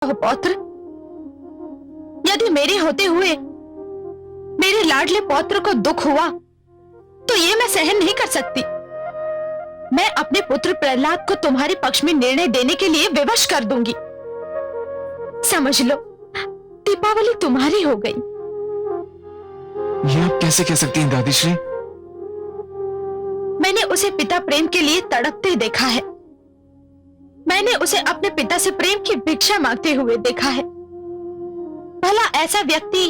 ओह पौत्र, यदि मेरे होते हुए मेरे लाडले पौत्र को दुख हुआ तो ये मैं सहन नहीं कर सकती। मैं अपने पुत्र प्रहलाद को तुम्हारे पक्ष में निर्णय देने के लिए विवश कर दूंगी। समझ लो, दीपावली तुम्हारी हो गई। ये आप कैसे कह सकती हैं दादीश्री? मैंने उसे पिता प्रेम के लिए तड़पते देखा है। मैंने उसे अपने पिता से प्रेम की भिक्षा मांगते हुए देखा है। भला ऐसा व्यक्ति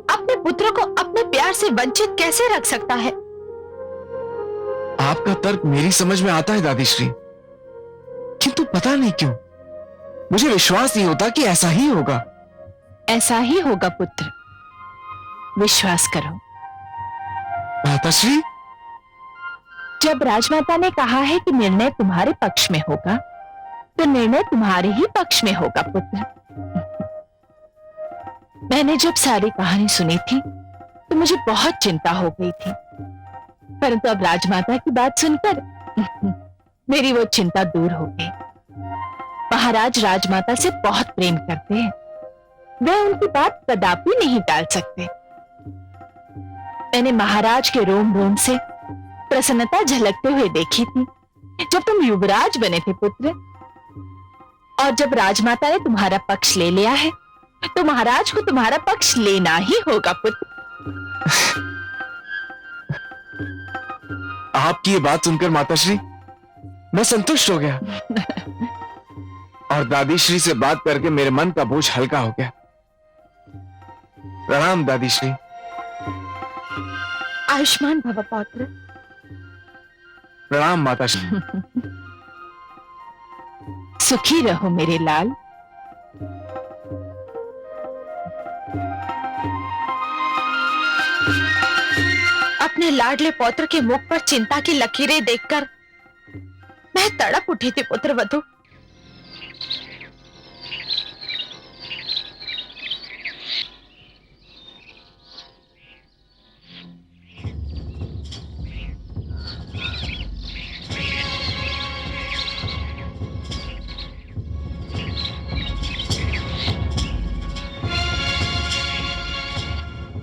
अपने पुत्र को अपने प्यार से वंचित कैसे रख सकता है? आपका तर्क मेरी समझ में आता है दादीश्री, किंतु पता नहीं क्यों मुझे विश्वास नहीं होता कि ऐसा ही होगा। ऐसा ही होगा पुत्र, विश्वास करो। माताश्री, जब राजमाता ने कहा है कि निर्णय तुम्हारे पक्ष में होगा, तो निर्णय तुम्हारे ही पक्ष में होगा पुत्र। मैंने जब सारी कहानी सुनी थी तो मुझे बहुत चिंता हो गई थी, परंतु अब राजमाता की बात सुनकर मेरी वो चिंता दूर हो गई। महाराज राजमाता से बहुत प्रेम करते हैं, वे उनकी बात कदापि नहीं टाल सकते। मैंने महाराज के रोम रोम से प्रसन्नता झलकते हुए देखी थी जब तुम युवराज बने थे पुत्र। और जब राजमाता ने तुम्हारा पक्ष ले लिया है तो महाराज को तुम्हारा पक्ष लेना ही होगा पुत्र। आपकी ये बात सुनकर माताश्री मैं संतुष्ट हो गया और दादीश्री से बात करके मेरे मन का बोझ हल्का हो गया। प्रणाम दादीश्री। आयुष्मान भव पौत्र। प्रणाम माताश्री। सुखी रहो मेरे लाल। अपने लाडले पौत्र के मुख पर चिंता की लकीरें देखकर मैं तड़प उठी थी पुत्रवधू।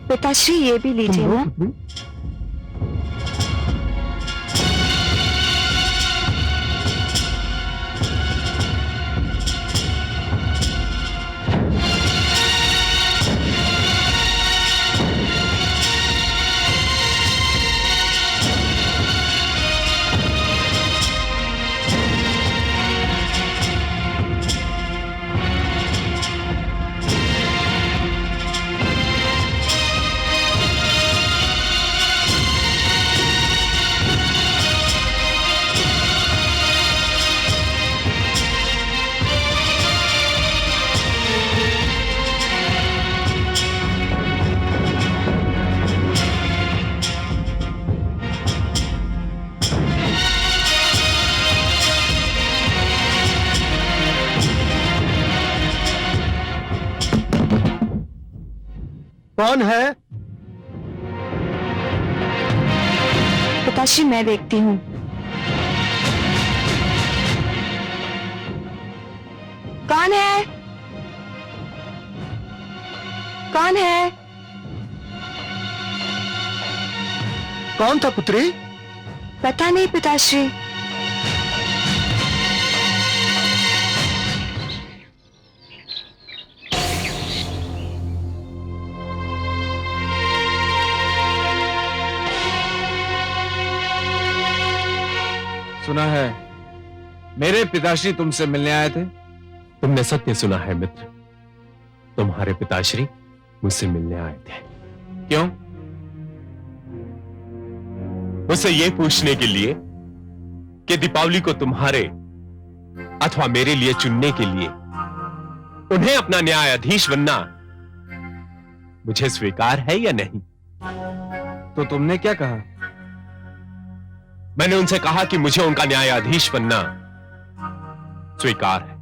पिताश्री, ये भी लीजिए ना। कौन है? पिताश्री, मैं देखती हूँ। कौन है? कौन है? कौन था पुत्री? पता नहीं पिताश्री। सुना है मेरे पिताश्री तुमसे मिलने आए थे। तुमने सत्य सुना है मित्र, तुम्हारे पिताश्री मुझसे मिलने आए थे। क्यों? मुझसे यह पूछने के लिए कि दीपावली को तुम्हारे अथवा मेरे लिए चुनने के लिए उन्हें अपना न्यायाधीश बनना मुझे स्वीकार है या नहीं। तो तुमने क्या कहा? मैंने उनसे कहा कि मुझे उनका न्यायाधीश बनना स्वीकार है।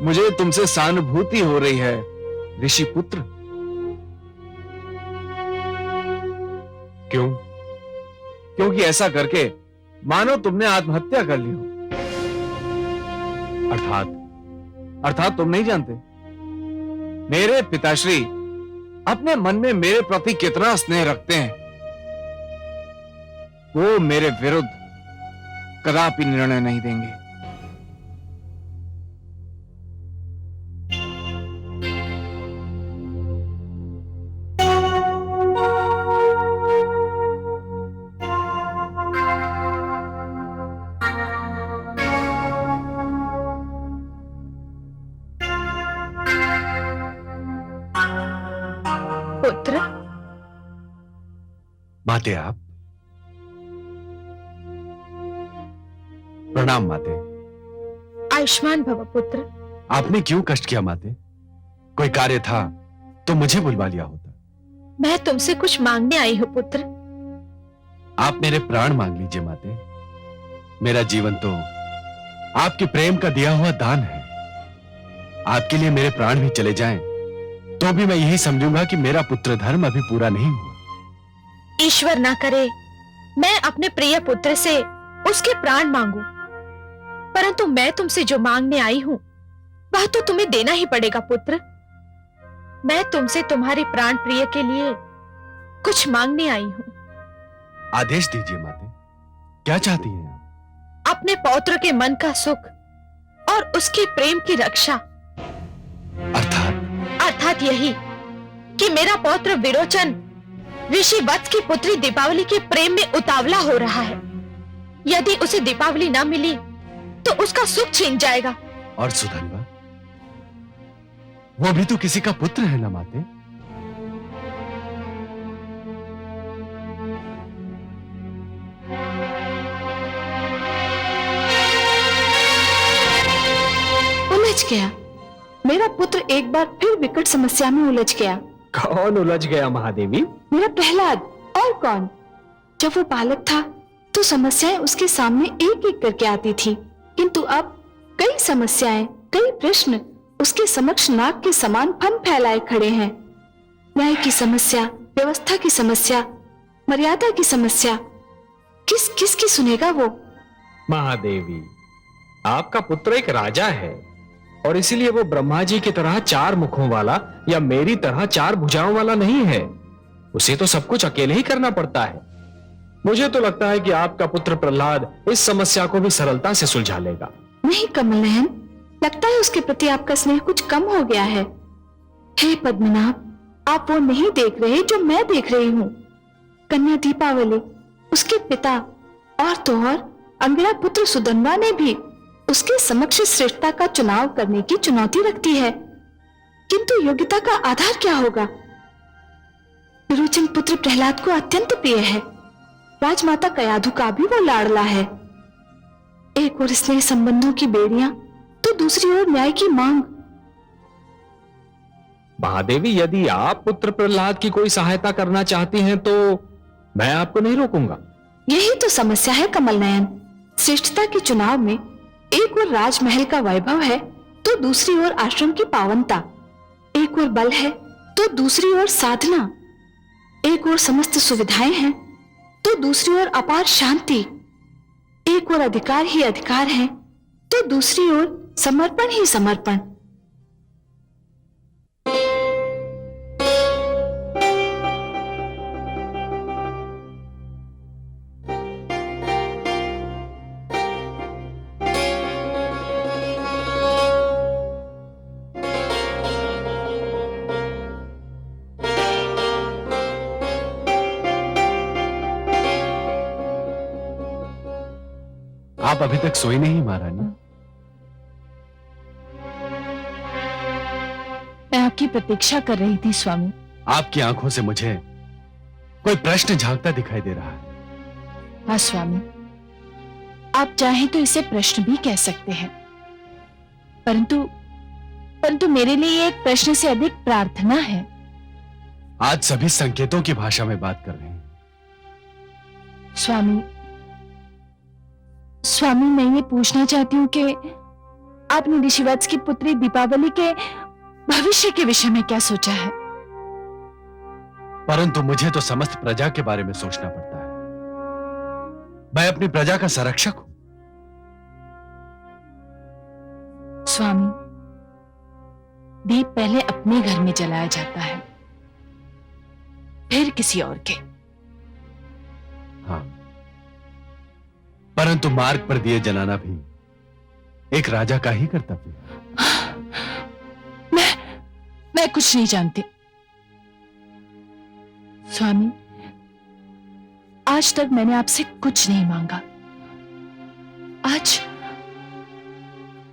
मुझे तुमसे सहानुभूति हो रही है ऋषि पुत्र। क्यों? क्योंकि ऐसा करके मानो तुमने आत्महत्या कर ली हो। अर्थात तुम नहीं जानते मेरे पिताश्री अपने मन में मेरे प्रति कितना स्नेह रखते हैं। वो मेरे विरुद्ध कदापि निर्णय नहीं देंगे। पुत्र, माते आप। प्रणाम माते। आयुष्मान भव पुत्र। आपने क्यों कष्ट किया माते? कोई कार्य था तो मुझे बुलवा लिया होता। मैं तुमसे कुछ मांगने आई हूँ पुत्र। आप मेरे प्राण मांग लीजिए माते। मेरा जीवन तो आपके प्रेम का दिया हुआ दान है। आपके लिए मेरे प्राण भी चले जाएं तो भी मैं यही समझूंगा कि मेरा पुत्र धर्म अभी पूरा नहीं हुआ। ईश्वर ना करे मैं अपने प्रिय पुत्र से उसके प्राण मांगू, परंतु मैं तुमसे जो मांगने आई हूं वह तो तुम्हें देना ही पड़ेगा पुत्र। मैं तुमसे तुम्हारे प्राण प्रिय के लिए कुछ मांगने आई हूं। आदेश दीजिए माते, क्या चाहती हैं आप? अपने पौत्र के मन का सुख और उसके प्रेम की रक्षा। अर्थात यही कि मेरा पौत्र विरोचन ऋषि वत्स की पुत्री दीपावली के प्रेम में उतावला हो रहा है। यदि उसे दीपावली ना मिली तो उसका सुख छीन जाएगा। और सुधनवा, वो भी तो किसी का पुत्र है ना माते? उलझ गया। मेरा पुत्र एक बार फिर विकट समस्या में उलझ गया। कौन उलझ गया महादेवी? मेरा प्रहलाद, और कौन? जब वो बालक था तो समस्याएं उसके सामने एक एक करके आती थी, किंतु अब कई समस्याएं, कई प्रश्न उसके समक्ष नाग के समान फन फैलाए खड़े हैं। न्याय की समस्या, व्यवस्था की समस्या, मर्यादा की समस्या, किस किस की सुनेगा वो? महादेवी, आपका पुत्र एक राजा है और इसीलिए वो ब्रह्मा जी की तरह चार मुखों वाला या मेरी तरह चार भुजाओं वाला नहीं है। उसे तो सब कुछ अकेले ही करना पड़ता है। मुझे तो लगता है कि आपका पुत्र प्रहलाद इस समस्या को भी सरलता से सुलझा लेगा। नहीं कमल नयन, लगता है उसके प्रति आपका स्नेह कुछ कम हो गया है। हे पद्मनाभ, आप वो नहीं देख रहे जो मैं देख रही हूँ। कन्या दीपावली, उसके पिता और तो और अंगिरा पुत्र सुधनवा ने भी उसके समक्ष श्रेष्ठता का चुनाव करने की चुनौती रखती है, किंतु योग्यता का आधार क्या होगा? विरोचन पुत्र प्रहलाद को अत्यंत प्रिय है। राजमाता कयाधु का भी वो लाडला है। एक और स्नेह संबंधों की बेड़ियां तो दूसरी ओर न्याय की मांग। महादेवी, यदि आप पुत्र प्रहलाद की कोई सहायता करना चाहती हैं तो मैं आपको नहीं रोकूंगा। यही तो समस्या है कमल नयन। श्रेष्ठता के चुनाव में एक ओर राजमहल का वैभव है तो दूसरी ओर आश्रम की पावनता। एक ओर बल है तो दूसरी ओर साधना। एक ओर समस्त सुविधाएं हैं तो दूसरी ओर अपार शांति। एक ओर अधिकार ही अधिकार है तो दूसरी ओर समर्पण ही समर्पण। आप अभी तक सोई नहीं महारानी? मैं आपकी प्रतीक्षा कर रही थी स्वामी। आपकी आंखों से मुझे कोई प्रश्न झांकता दिखाई दे रहा है। हाँ स्वामी, आप चाहें तो इसे प्रश्न भी कह सकते हैं, परंतु मेरे लिए एक प्रश्न से अधिक प्रार्थना है। आज सभी संकेतों की भाषा में बात कर रहे हैं। स्वामी, मैं ये पूछना चाहती हूँ कि आपने ऋषिवत्स की पुत्री दीपावली के भविष्य के विषय में क्या सोचा है? परंतु मुझे तो समस्त प्रजा के बारे में सोचना पड़ता है। मैं अपनी प्रजा का संरक्षक हूं। स्वामी, दीप पहले अपने घर में जलाया जाता है, फिर किसी और के। हाँ, परंतु मार्ग पर दिए जलाना भी एक राजा का ही कर्तव्य है। मैं कुछ नहीं जानती स्वामी। आज तक मैंने आपसे कुछ नहीं मांगा।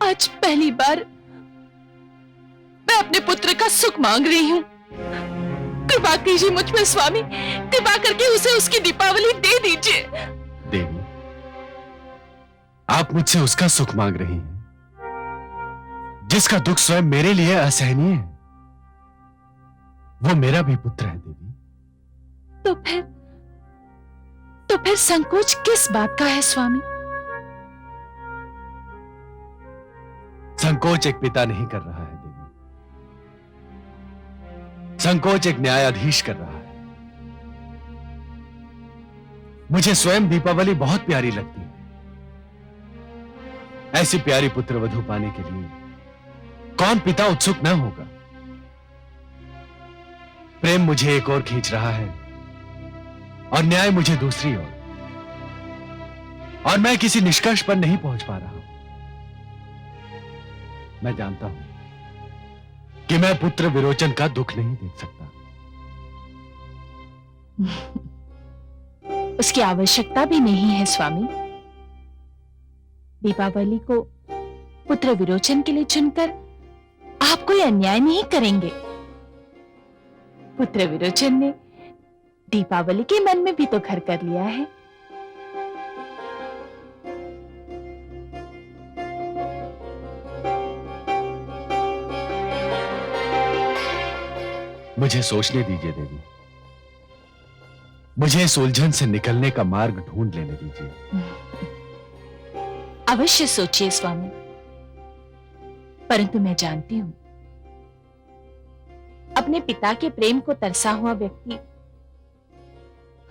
आज पहली बार मैं अपने पुत्र का सुख मांग रही हूं। कृपा कीजिए मुझ पर स्वामी, कृपा करके उसे उसकी दीपावली दे दीजिए। देवी, आप मुझसे उसका सुख मांग रही हैं जिसका दुख स्वयं मेरे लिए असहनीय है। वो मेरा भी पुत्र है देवी। तो फिर संकोच किस बात का है स्वामी? संकोच एक पिता नहीं कर रहा है देवी, संकोच एक न्यायाधीश कर रहा है। मुझे स्वयं दीपावली बहुत प्यारी लगती है। ऐसी प्यारी पुत्र वधू पाने के लिए कौन पिता उत्सुक न होगा। प्रेम मुझे एक ओर खींच रहा है और न्याय मुझे दूसरी ओर, और मैं किसी निष्कर्ष पर नहीं पहुंच पा रहा हूं। मैं जानता हूं कि मैं पुत्र विरोचन का दुख नहीं देख सकता। उसकी आवश्यकता भी नहीं है स्वामी। दीपावली को पुत्र विरोचन के लिए चुनकर आप कोई अन्याय नहीं करेंगे। पुत्र विरोचन ने दीपावली के मन में भी तो घर कर लिया है। मुझे सोचने दीजिए देवी, मुझे इस उलझन से निकलने का मार्ग ढूंढ लेने दीजिए। अवश्य सोचिए स्वामी, परंतु मैं जानती हूं अपने पिता के प्रेम को तरसा हुआ व्यक्ति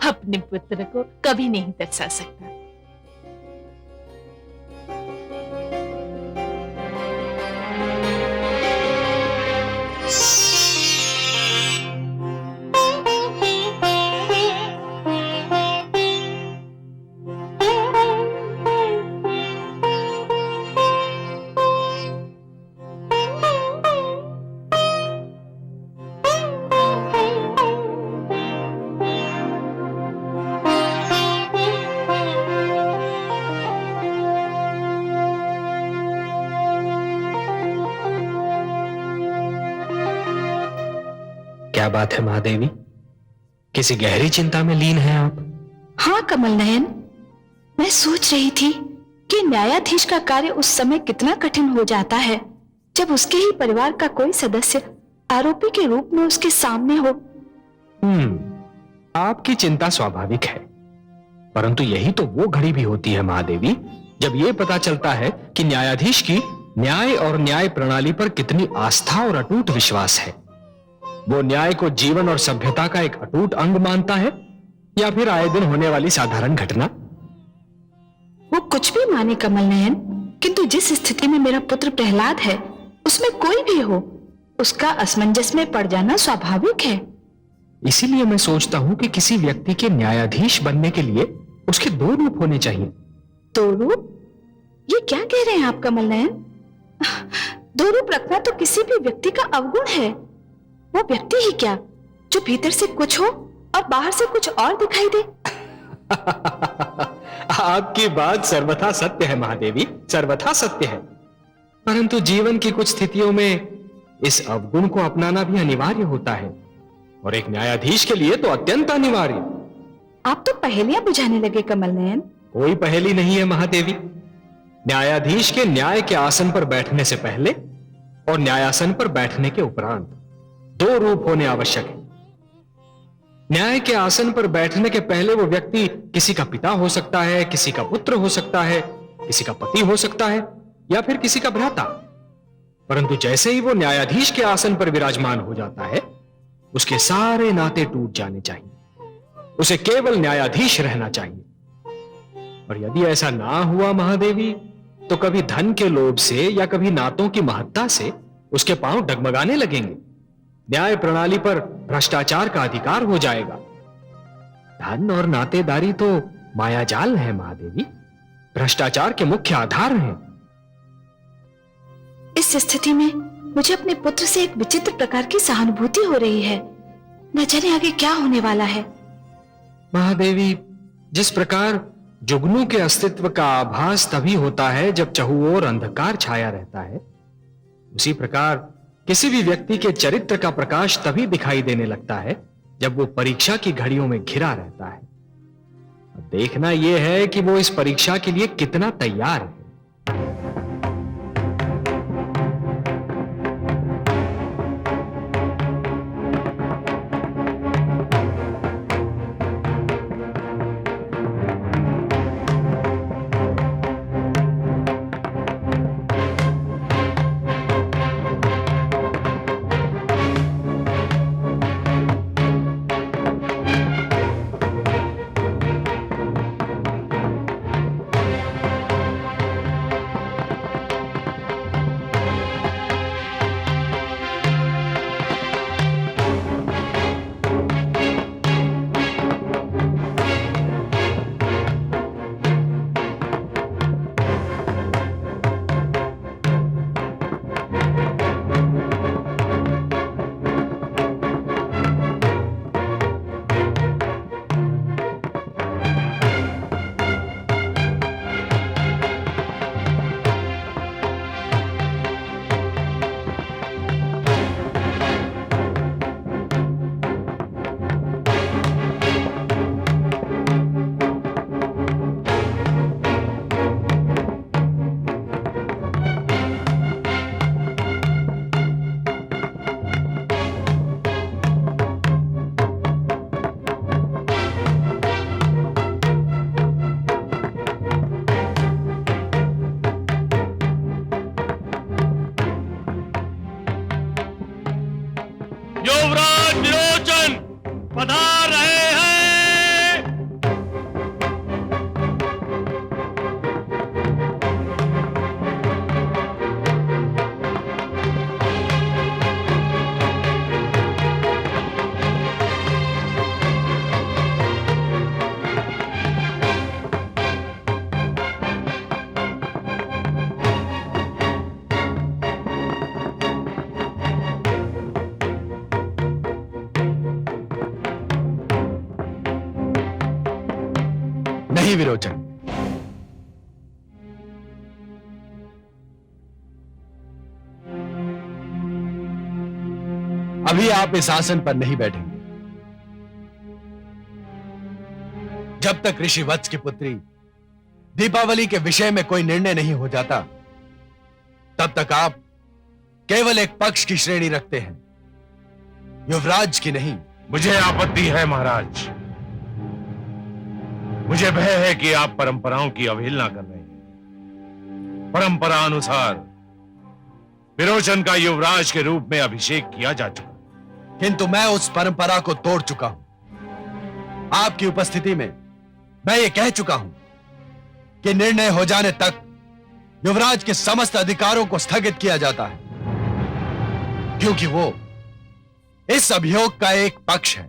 अपने पुत्र को कभी नहीं तरसा सकता। क्या बात है महादेवी, किसी गहरी चिंता में लीन हैं आप? हाँ कमल नयन, मैं सोच रही थी कि न्यायाधीश का कार्य उस समय कितना कठिन हो जाता है जब उसके ही परिवार का कोई सदस्य आरोपी के रूप में उसके सामने हो। आपकी चिंता स्वाभाविक है, परंतु यही तो वो घड़ी भी होती है महादेवी जब ये पता चलता है कि न्यायाधीश की न्याय और न्याय प्रणाली पर कितनी आस्था और अटूट विश्वास है। वो न्याय को जीवन और सभ्यता का एक अटूट अंग मानता है या फिर आए दिन होने वाली साधारण घटना। वो कुछ भी माने कमल नयन, किंतु जिस स्थिति में मेरा पुत्र प्रहलाद है उसमें कोई भी हो, उसका असमंजस में पड़ जाना स्वाभाविक है। इसीलिए मैं सोचता हूं कि किसी व्यक्ति के न्यायाधीश बनने के लिए उसके दो रूप होने चाहिए। दो रूप? ये क्या कह रहे हैं आप कमल नयन? दो रूप रखना तो किसी भी व्यक्ति का अवगुण है। वो व्यक्ति ही क्या जो भीतर से कुछ हो और बाहर से कुछ और दिखाई दे। आपकी बात सर्वथा सत्य है महादेवी, सर्वथा सत्य है, परंतु जीवन की कुछ स्थितियों में इस अवगुण को अपनाना भी अनिवार्य होता है और एक न्यायाधीश के लिए तो अत्यंत अनिवार्य। आप तो पहेलियां बुझाने लगे कमल नयन। कोई पहेली नहीं है महादेवी। न्यायाधीश के न्याय के आसन पर बैठने से पहले और न्यायासन पर बैठने के उपरांत दो रूप होने आवश्यक है। न्याय के आसन पर बैठने के पहले वो व्यक्ति किसी का पिता हो सकता है, किसी का पुत्र हो सकता है, किसी का पति हो सकता है या फिर किसी का भ्राता। परंतु जैसे ही वो न्यायाधीश के आसन पर विराजमान हो जाता है उसके सारे नाते टूट जाने चाहिए, उसे केवल न्यायाधीश रहना चाहिए। और यदि ऐसा ना हुआ महादेवी तो कभी धन के लोभ से या कभी नातों की महत्ता से उसके पांव डगमगाने लगेंगे। न्याय प्रणाली पर भ्रष्टाचार का अधिकार हो जाएगा। धन और नातेदारी तो मायाजाल है महादेवी, भ्रष्टाचार के मुख्य आधार हैं। इस स्थिति में मुझे अपने पुत्र से एक विचित्र प्रकार की सहानुभूति हो रही है। न जाने आगे क्या होने वाला है। महादेवी, जिस प्रकार जुगनू के अस्तित्व का आभास तभी होता है जब चहुओर अंधकार छाया रहता है, उसी प्रकार किसी भी व्यक्ति के चरित्र का प्रकाश तभी दिखाई देने लगता है जब वो परीक्षा की घड़ियों में घिरा रहता है। अब देखना यह है कि वो इस परीक्षा के लिए कितना तैयार है। युवराज विरोचन पधार रहे हैं। नहीं विरोचन, अभी आप इस आसन पर नहीं बैठेंगे। जब तक ऋषि वत्स की पुत्री दीपावली के विषय में कोई निर्णय नहीं हो जाता, तब तक आप केवल एक पक्ष की श्रेणी रखते हैं, युवराज की नहीं। मुझे आपत्ति है महाराज। मुझे भय है कि आप परंपराओं की अवहेलना कर रहे हैं। परंपरा अनुसार विरोचन का युवराज के रूप में अभिषेक किया जा चुका, किंतु मैं उस परंपरा को तोड़ चुका हूं। आपकी उपस्थिति में मैं ये कह चुका हूं कि निर्णय हो जाने तक युवराज के समस्त अधिकारों को स्थगित किया जाता है, क्योंकि वो इस अभियोग का एक पक्ष है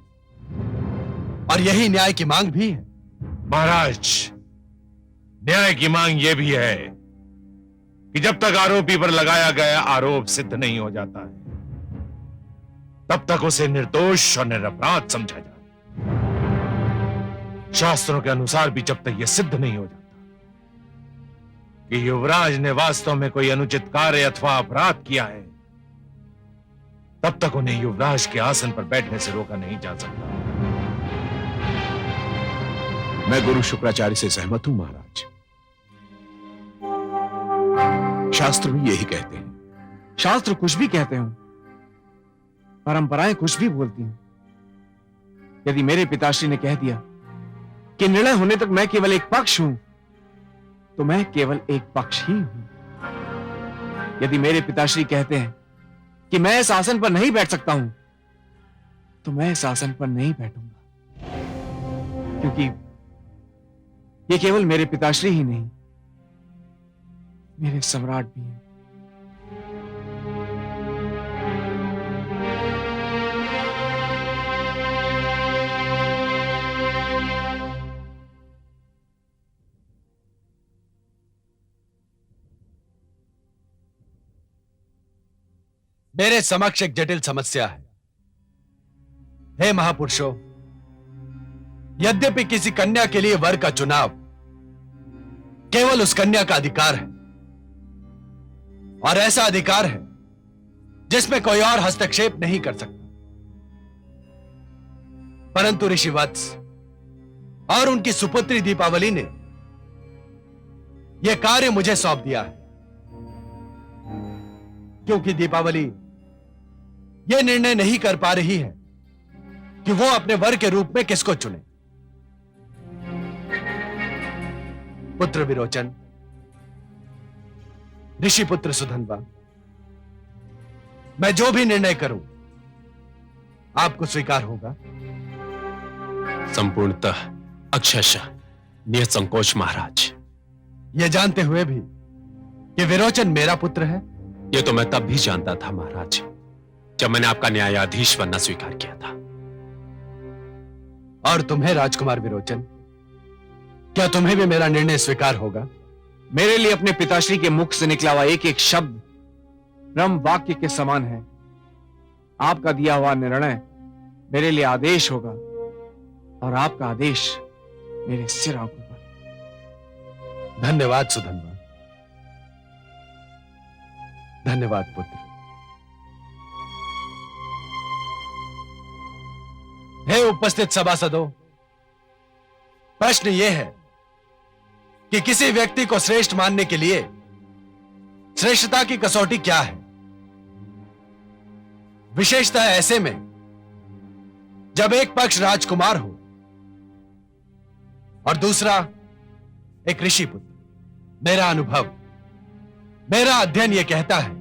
और यही न्याय की मांग भी है। महाराज, न्याय की मांग यह भी है कि जब तक आरोपी पर लगाया गया आरोप सिद्ध नहीं हो जाता है, तब तक उसे निर्दोष और निरपराध समझा जाए। शास्त्रों के अनुसार भी जब तक यह सिद्ध नहीं हो जाता कि युवराज ने वास्तव में कोई अनुचित कार्य अथवा अपराध किया है, तब तक उन्हें युवराज के आसन पर बैठने से रोका नहीं जा सकता। मैं गुरु शुक्राचार्य से सहमत हूं महाराज। शास्त्र भी यही कहते हैं। शास्त्र कुछ भी कहते हो, परंपराएं कुछ भी बोलती हैं। यदि मेरे पिताश्री ने कह दिया कि निर्णय होने तक मैं केवल एक पक्ष हूं, तो मैं केवल एक पक्ष ही हूं। यदि मेरे पिताश्री कहते हैं कि मैं इस आसन पर नहीं बैठ सकता हूं, तो मैं इस आसन पर नहीं बैठूंगा, क्योंकि ये केवल मेरे पिताश्री ही नहीं, मेरे सम्राट भी हैं। मेरे समक्ष एक जटिल समस्या है। हे महापुरुषों, यद्यपि किसी कन्या के लिए वर का चुनाव केवल उस कन्या का अधिकार है, और ऐसा अधिकार है जिसमें कोई और हस्तक्षेप नहीं कर सकता, परंतु ऋषि वत्स और उनकी सुपुत्री दीपावली ने यह कार्य मुझे सौंप दिया है, क्योंकि दीपावली यह निर्णय नहीं कर पा रही है कि वो अपने वर के रूप में किसको चुने। पुत्र विरोचन, ऋषि पुत्र सुधन्वा, मैं जो भी निर्णय करूं आपको स्वीकार होगा? संपूर्णतः, अक्षरशः निसंकोच महाराज। यह जानते हुए भी कि विरोचन मेरा पुत्र है? ये तो मैं तब भी जानता था महाराज, जब मैंने आपका न्यायाधीश बनना स्वीकार किया था। और तुम्हें राजकुमार विरोचन, क्या तुम्हें भी मेरा निर्णय स्वीकार होगा? मेरे लिए अपने पिताश्री के मुख से निकला हुआ एक एक शब्द ब्रह्म वाक्य के समान है। आपका दिया हुआ निर्णय मेरे लिए आदेश होगा, और आपका आदेश मेरे सिर आंखों पर। धन्यवाद सुधन्वा, धन्यवाद पुत्र। हे उपस्थित सभासदों, प्रश्न यह है कि किसी व्यक्ति को श्रेष्ठ मानने के लिए श्रेष्ठता की कसौटी क्या है? विशेषतः ऐसे में जब एक पक्ष राजकुमार हो और दूसरा एक ऋषि पुत्र। मेरा अनुभव, मेरा अध्ययन यह कहता है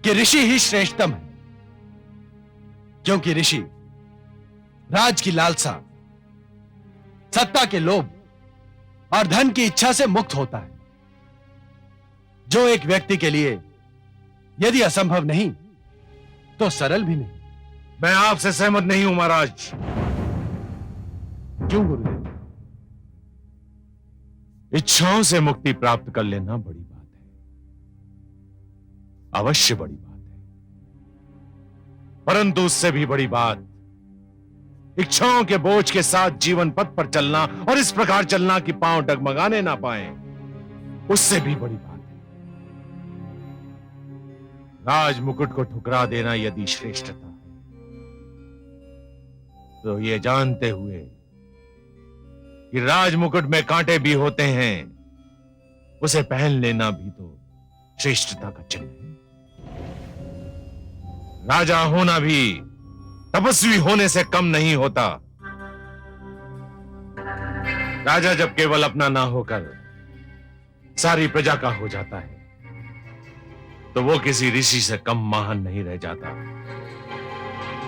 कि ऋषि ही श्रेष्ठतम है, क्योंकि ऋषि राज की लालसा, सत्ता के लोभ और धन की इच्छा से मुक्त होता है, जो एक व्यक्ति के लिए यदि असंभव नहीं तो सरल भी नहीं। मैं आपसे सहमत नहीं हूं महाराज। क्यों गुरुदेव? इच्छाओं से मुक्ति प्राप्त कर लेना बड़ी बात है, अवश्य बड़ी बात है, परंतु उससे भी बड़ी बात इच्छाओं के बोझ के साथ जीवन पथ पर चलना और इस प्रकार चलना कि पांव डगमगाने ना पाए, उससे भी बड़ी बात है। राज मुकुट को ठुकरा देना यदि श्रेष्ठता है, तो ये जानते हुए कि राज मुकुट में कांटे भी होते हैं, उसे पहन लेना भी तो श्रेष्ठता का चिन्ह है। राजा होना भी तपस्वी होने से कम नहीं होता। राजा जब केवल अपना ना होकर सारी प्रजा का हो जाता है, तो वो किसी ऋषि से कम महान नहीं रह जाता।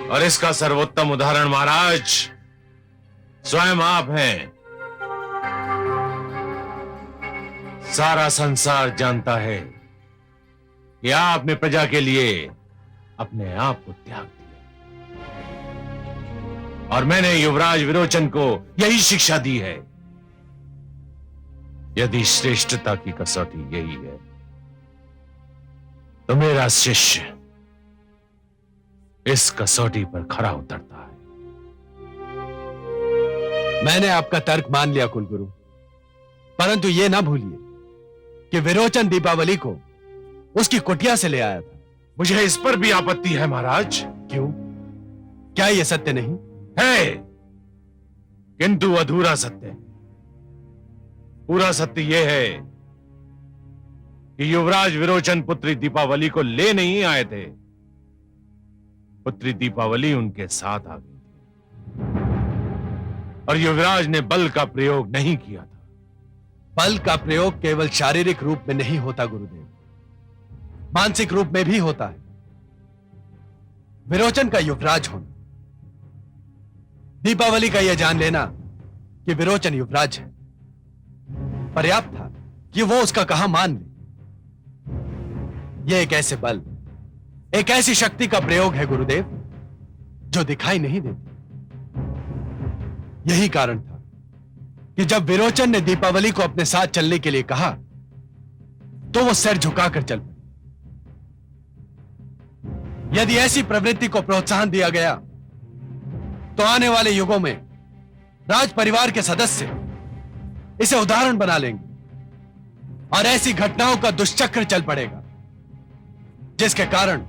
और इसका सर्वोत्तम उदाहरण महाराज स्वयं आप हैं। सारा संसार जानता है कि आपने प्रजा के लिए अपने आप को त्याग दिया, और मैंने युवराज विरोचन को यही शिक्षा दी है। यदि श्रेष्ठता की कसौटी यही है, तो मेरा शिष्य इस कसौटी पर खरा उतरता है। मैंने आपका तर्क मान लिया कुलगुरु, परंतु यह ना भूलिए कि विरोचन दीपावली को उसकी कुटिया से ले आया था। मुझे इस पर भी आपत्ति है महाराज। क्यों? क्या यह सत्य नहीं है? किंतु अधूरा सत्य। पूरा सत्य यह है कि युवराज विरोचन पुत्री दीपावली को ले नहीं आए थे, पुत्री दीपावली उनके साथ आ गई थी, और युवराज ने बल का प्रयोग नहीं किया था। बल का प्रयोग केवल शारीरिक रूप में नहीं होता गुरुदेव, मानसिक रूप में भी होता है। विरोचन का युवराज होना, दीपावली का यह जान लेना कि विरोचन युवराज है, पर्याप्त था। कि वो उसका कहा मान ले। यह एक ऐसे बल, एक ऐसी शक्ति का प्रयोग है गुरुदेव जो दिखाई नहीं देती। यही कारण था कि जब विरोचन ने दीपावली को अपने साथ चलने के लिए कहा तो वो सिर झुकाकर चल पड़ी। यदि ऐसी प्रवृत्ति को प्रोत्साहन दिया गया तो आने वाले युगों में राज परिवार के सदस्य इसे उदाहरण बना लेंगे और ऐसी घटनाओं का दुष्चक्र चल पड़ेगा जिसके कारण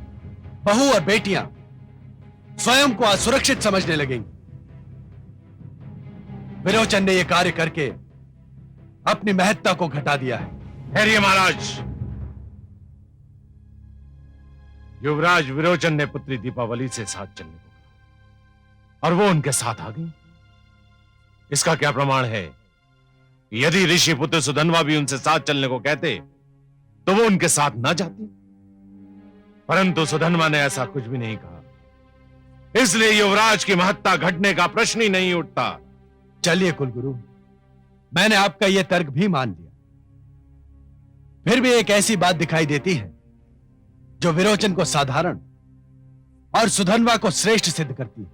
बहू और बेटियां स्वयं को असुरक्षित समझने लगेंगी। विरोचन ने यह कार्य करके अपनी महत्ता को घटा दिया है। ठहरिए महाराज। युवराज विरोचन ने पुत्री दीपावली से साथ चलने को कहा और वो उनके साथ आ गई। इसका क्या प्रमाण है? यदि ऋषि पुत्र सुधन्वा भी उनसे साथ चलने को कहते तो वो उनके साथ ना जाती, परंतु सुधन्वा ने ऐसा कुछ भी नहीं कहा, इसलिए युवराज की महत्ता घटने का प्रश्न ही नहीं उठता। चलिए कुलगुरु, मैंने आपका यह तर्क भी मान लिया। फिर भी एक ऐसी बात दिखाई देती है जो विरोचन को साधारण और सुधन्वा को श्रेष्ठ सिद्ध करती है।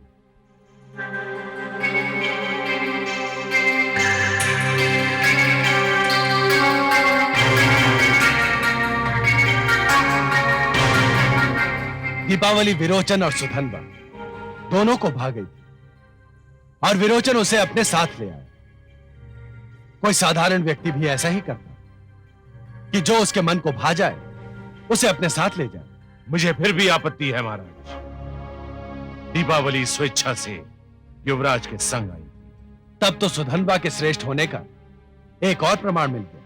दीपावली विरोचन और सुधन्वा दोनों को भा गई थी और विरोचन उसे अपने साथ ले आया। कोई साधारण व्यक्ति भी ऐसा ही करता कि जो उसके मन को भा जाए उसे अपने साथ ले जाए। मुझे फिर भी आपत्ति है महाराज। दीपावली स्वेच्छा से युवराज के संग आई। तब तो सुधन्वा के श्रेष्ठ होने का एक और प्रमाण मिल गया।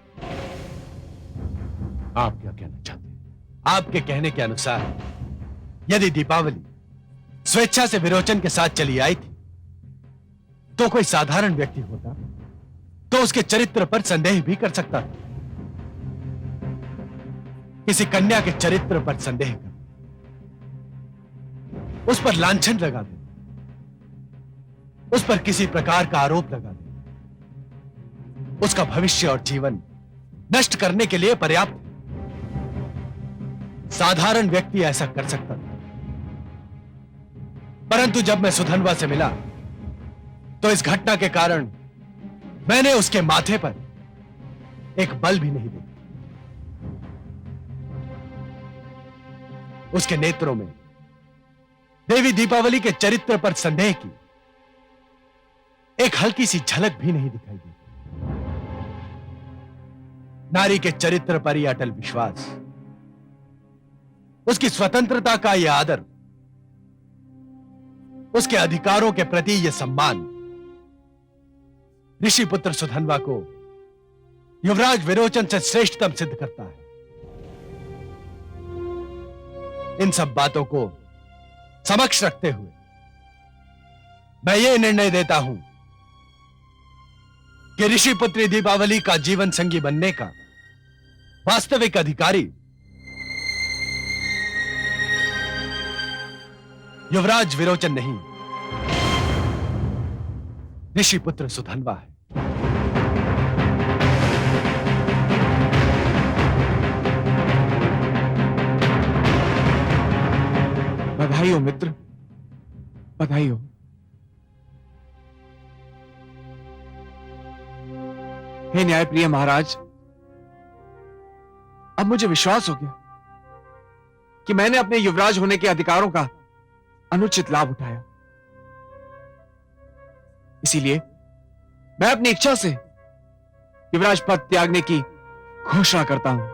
आप क्या कहना चाहते हैं? आपके कहने के अनुसार यदि दीपावली स्वेच्छा से विरोचन के साथ चली आई थी तो कोई साधारण व्यक्ति होता तो उसके चरित्र पर संदेह भी कर सकता था। किसी कन्या के चरित्र पर संदेह कर, उस पर लांछन लगा दे, उस पर किसी प्रकार का आरोप लगा दे, उसका भविष्य और जीवन नष्ट करने के लिए पर्याप्त है। साधारण व्यक्ति ऐसा कर सकता था, परंतु जब मैं सुधन्वा से मिला तो इस घटना के कारण मैंने उसके माथे पर एक बल भी नहीं देखा। उसके नेत्रों में देवी दीपावली के चरित्र पर संदेह की एक हल्की सी झलक भी नहीं दिखाई दी। नारी के चरित्र पर यह अटल विश्वास, उसकी स्वतंत्रता का यह आदर, उसके अधिकारों के प्रति यह सम्मान ऋषि पुत्र सुधन्वा को युवराज विरोचन से श्रेष्ठतम सिद्ध करता है। इन सब बातों को समक्ष रखते हुए मैं ये निर्णय देता हूं कि ऋषि पुत्री दीपावली का जीवन संगी बनने का वास्तविक अधिकारी युवराज विरोचन नहीं, ऋषि पुत्र सुधन्वा है। बधाई हो मित्र, बधाई हो। हे न्यायप्रिय महाराज, अब मुझे विश्वास हो गया कि मैंने अपने युवराज होने के अधिकारों का अनुचित लाभ उठाया। इसीलिए मैं अपनी इच्छा से युवराज पद त्यागने की घोषणा करता हूं।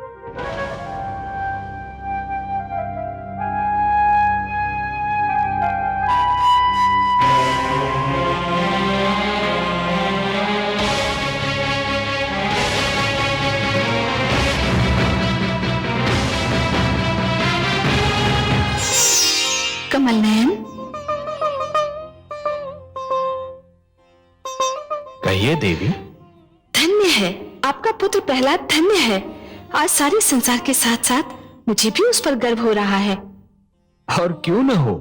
कमल नयन, कहिए देवी। धन्य है आपका पुत्र प्रहलाद, धन्य है। आज सारे संसार के साथ साथ मुझे भी उस पर गर्व हो रहा है। और क्यों न हो,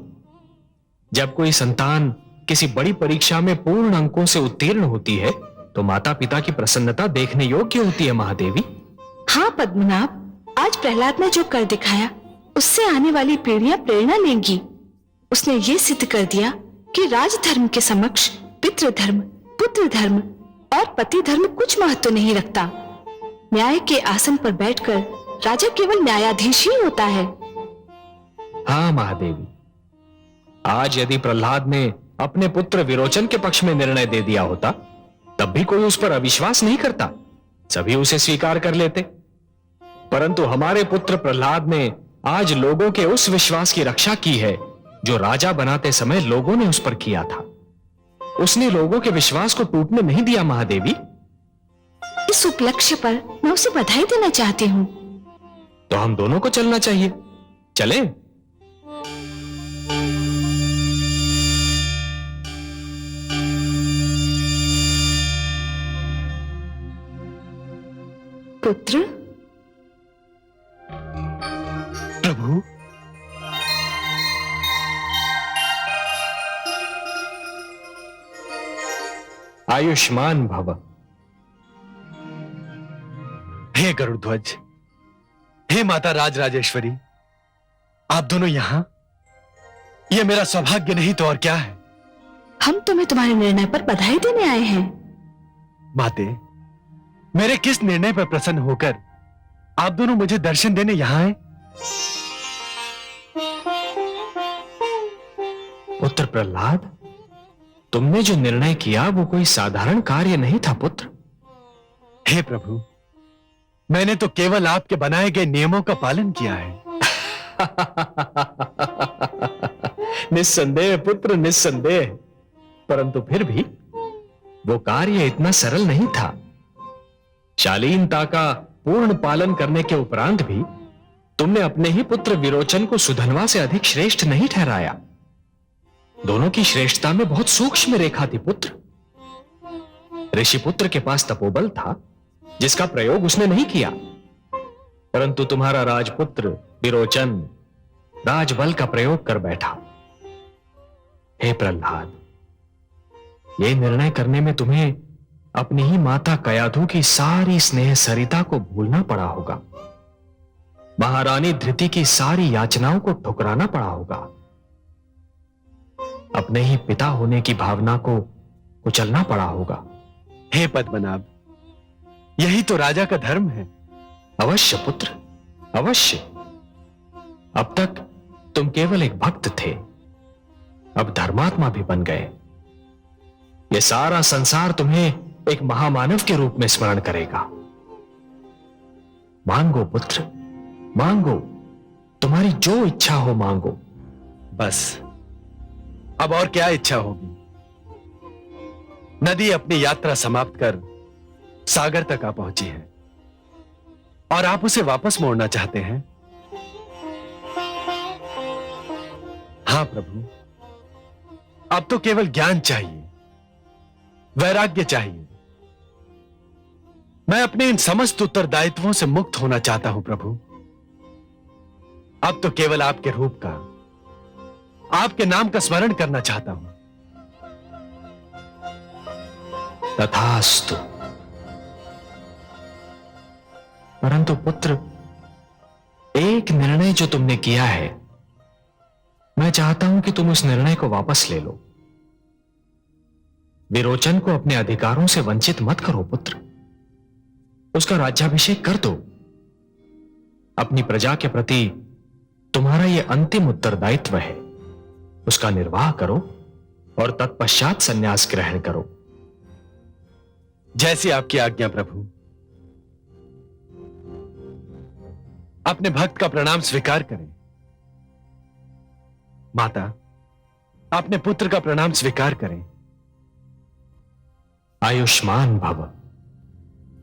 जब कोई संतान किसी बड़ी परीक्षा में पूर्ण अंकों से उत्तीर्ण होती है तो माता पिता की प्रसन्नता देखने योग्य होती है महादेवी। हाँ पद्मनाभ, आज प्रहलाद ने जो कर दिखाया उससे आने वाली पीढ़ियां प्रेरणा लेंगी। उसने ये सिद्ध कर दिया कि राजधर्म के समक्ष पितृधर्म, पुत्र धर्म और पति धर्म कुछ महत्व नहीं रखता। न्याय के आसन पर बैठकर राजा केवल न्यायाधीश ही होता है। हाँ महादेवी, आज यदि प्रहलाद ने अपने पुत्र विरोचन के पक्ष में निर्णय दे दिया होता, तब भी कोई उस पर अविश्वास नहीं करता, सभी उसे स्वीकार कर लेते। परंतु हमारे पुत्र प्रहलाद ने आज लोगों के उस विश्वास की रक्षा की है जो राजा बनाते समय लोगों ने उस पर किया था। उसने लोगों के विश्वास को टूटने नहीं दिया महादेवी। इस उपलक्ष्य पर मैं उसे बधाई देना चाहती हूँ। तो हम दोनों को चलना चाहिए, चले? पुत्र, प्रभु, आयुष्मान भव। हे गरुड़ध्वज, हे माता राजराजेश्वरी, आप दोनों यहां? यह मेरा सौभाग्य नहीं तो और क्या है। हम तुम्हें तुम्हारे निर्णय पर बधाई देने आए हैं। माते, मेरे किस निर्णय पर प्रसन्न होकर आप दोनों मुझे दर्शन देने यहां आए? पुत्र प्रहलाद, तुमने जो निर्णय किया वो कोई साधारण कार्य नहीं था पुत्र। हे प्रभु, मैंने तो केवल आपके बनाए गए नियमों का पालन किया है। निस्संदेह पुत्र, निस्संदेह। परंतु फिर भी वो कार्य इतना सरल नहीं था। शालीनता का पूर्ण पालन करने के उपरांत भी तुमने अपने ही पुत्र विरोचन को सुधनवा से अधिक श्रेष्ठ नहीं ठहराया। दोनों की श्रेष्ठता में बहुत सूक्ष्म रेखा थी पुत्र। ऋषिपुत्र के पास तपोबल था जिसका प्रयोग उसने नहीं किया, परंतु तुम्हारा राजपुत्र विरोचन राजबल का प्रयोग कर बैठा। हे प्रहलाद, यह निर्णय करने में तुम्हें अपनी ही माता कयाधु की सारी स्नेह सरिता को भूलना पड़ा होगा। महारानी धृति की सारी याचनाओं को ठुकराना पड़ा होगा। अपने ही पिता होने की भावना को कुचलना पड़ा होगा। हे पद्मनाभ, यही तो राजा का धर्म है। अवश्य पुत्र, अवश्य। अब तक तुम केवल एक भक्त थे, अब धर्मात्मा भी बन गए। यह सारा संसार तुम्हें एक महामानव के रूप में स्मरण करेगा। मांगो पुत्र, मांगो, तुम्हारी जो इच्छा हो मांगो। बस अब और क्या इच्छा होगी। नदी अपनी यात्रा समाप्त कर सागर तक आ पहुंची है और आप उसे वापस मोड़ना चाहते हैं। हां प्रभु, अब तो केवल ज्ञान चाहिए, वैराग्य चाहिए। मैं अपने इन समस्त उत्तरदायित्वों से मुक्त होना चाहता हूं प्रभु। अब तो केवल आपके रूप का, आपके नाम का स्मरण करना चाहता हूं। तथास्तु। परंतु पुत्र, एक निर्णय जो तुमने किया है, मैं चाहता हूं कि तुम उस निर्णय को वापस ले लो। विरोचन को अपने अधिकारों से वंचित मत करो पुत्र। उसका राज्याभिषेक कर दो। अपनी प्रजा के प्रति तुम्हारा यह अंतिम उत्तरदायित्व है। उसका निर्वाह करो और तत्पश्चात संन्यास ग्रहण करो। जैसी आपकी आज्ञा प्रभु। अपने भक्त का प्रणाम स्वीकार करें। माता, अपने पुत्र का प्रणाम स्वीकार करें। आयुष्मान भव।